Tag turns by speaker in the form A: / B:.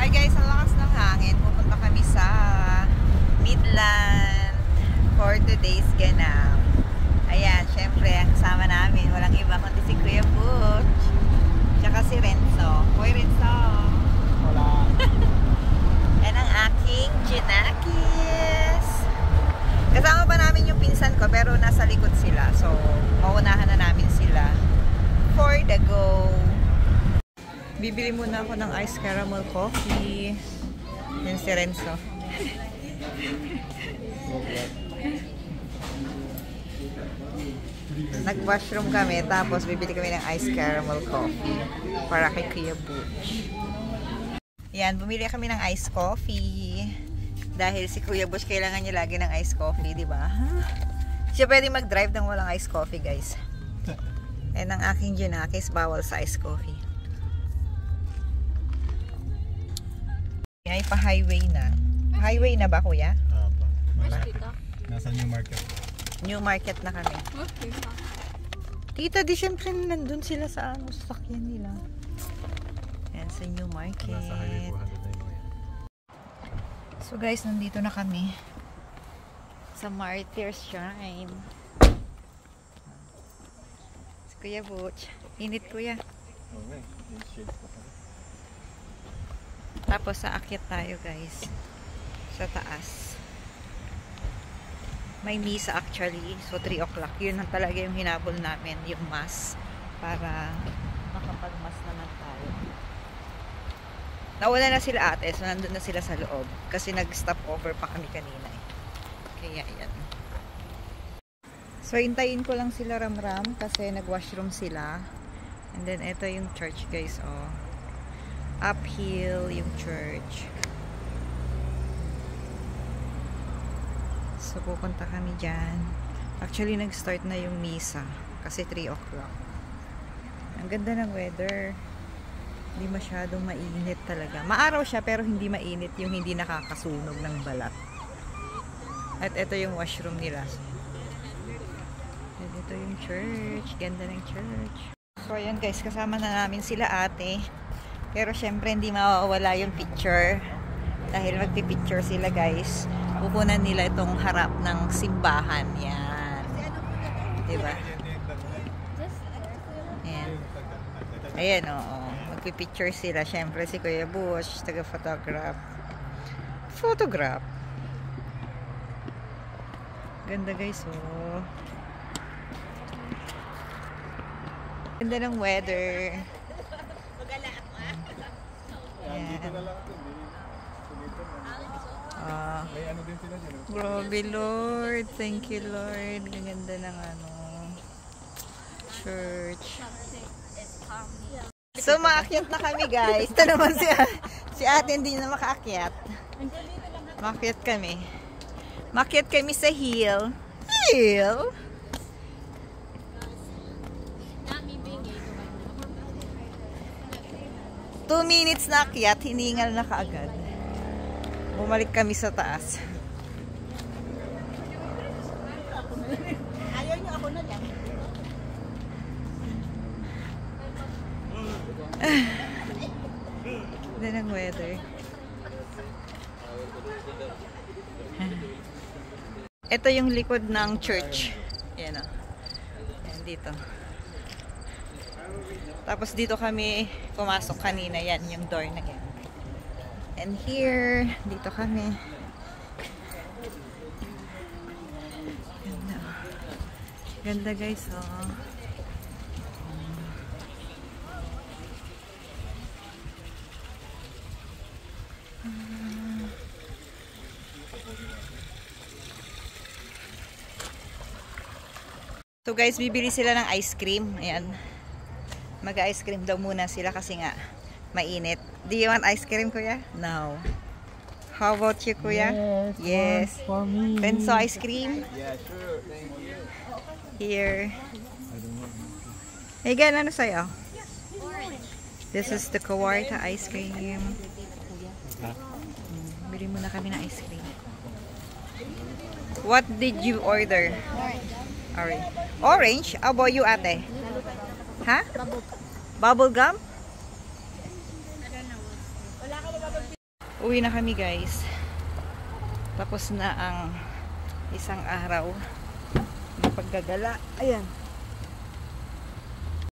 A: Hi guys, ang lakas ng hangin. Pupunta kami sa Midland for today's ganap. Ayan, syempre, ang kasama namin, walang iba kundi si Kuya Butch. Tsaka si Renzo. Hoy Renzo!
B: Wala.
A: Yan ang aking Jinakis. Kasama pa namin yung pinsan ko, pero nasa likod sila. So, maunahan na namin sila for the go. Bibili muna ako ng ice caramel coffee. Yan si Renzo. Nag-washroom kami, tapos bibili kami ng ice caramel coffee para kay Kuya Butch. Yan, bumili kami ng ice coffee. Dahil si Kuya Butch kailangan niya lagi ng ice coffee, di ba? Siya pwede mag-drive ng walang ice coffee, guys. And ang aking Jinakis, bawal sa ice coffee. Ay, pa-highway na. Highway na ba, Kuya?
B: Nasa New Market.
A: New Market na kami. Tita, di syempre nandun sila sa sasakyan nila. Yan sa New Market.
B: Nasa Highway 200 na yun.
A: So guys, nandito na kami sa Martyr's Shrine. Si Kuya Butch. Init, Kuya.
B: Okay. Yung shades pa kami.
A: Tapos aakyat tayo, guys, sa taas. May misa actually. So 3 o'clock. Yun ang talaga yung hinabol namin, yung mass. Para makapag-mass naman tayo. Nawala na sila ate. So nandun na sila sa loob. Kasi nag-stop over pa kami kanina eh. Kaya yan. So hintayin ko lang sila Ramram. Kasi nag-washroom sila. And then ito yung church, guys. Oh. Uphill yung church. So pupunta kami dyan. Actually nag-start na yung misa kasi 3 o'clock. Ang ganda ng weather. Hindi masyadong mainit talaga. Maaraw siya pero hindi mainit, yung hindi nakakasunog ng balat. At ito yung washroom nila. At ito yung church. Ganda ng church. So ayan guys, kasama na namin sila ate. Pero syempre hindi mawawala yung picture. Dahil magpipicture sila guys. Pupunan nila itong harap ng simbahan. Yan. Diba? Ayan. Ayan oo. Magpipicture sila. Syempre si Kuya Butch, taga-photograph. Photograph. Ganda guys oh. Ganda ng weather.
B: May ano din sila dyan.
A: Grabe Lord, thank you Lord. Gaganda ng church. So maakyat na kami guys. Ito naman si ate hindi na makaakyat. Maakyat kami. Maakyat kami sa hill. Hill? Two minutes na akyat, hiningal na kaagad. Bumalik kami sa taas.
C: Ayaw nyo, ako na lang.
A: Ganda ng weather. Ito yung likod ng church. Yan o. Yan dito. Tapos dito kami pumasok kanina. Yan yung door na yan. And here, dito kami. Ganda. Ganda guys, oh. So guys, bibili sila ng ice cream. Ayan. Mag-ice cream daw muna sila kasi nga mainit. Do you want ice cream, Kuya? No. How about you, Kuya?
B: Yes. For me.
A: Renzo ice cream?
B: Yeah, sure. Thank you.
A: Here. Hey, gan, ano sa'yo? This is the Kawarta ice cream. Bili muna kami ng ice cream. What did you order? Orange. Orange? How about you, ate? Ha? Bubble gum? Uwi na kami guys. Tapos na ang isang araw ng paggagala. Ayan.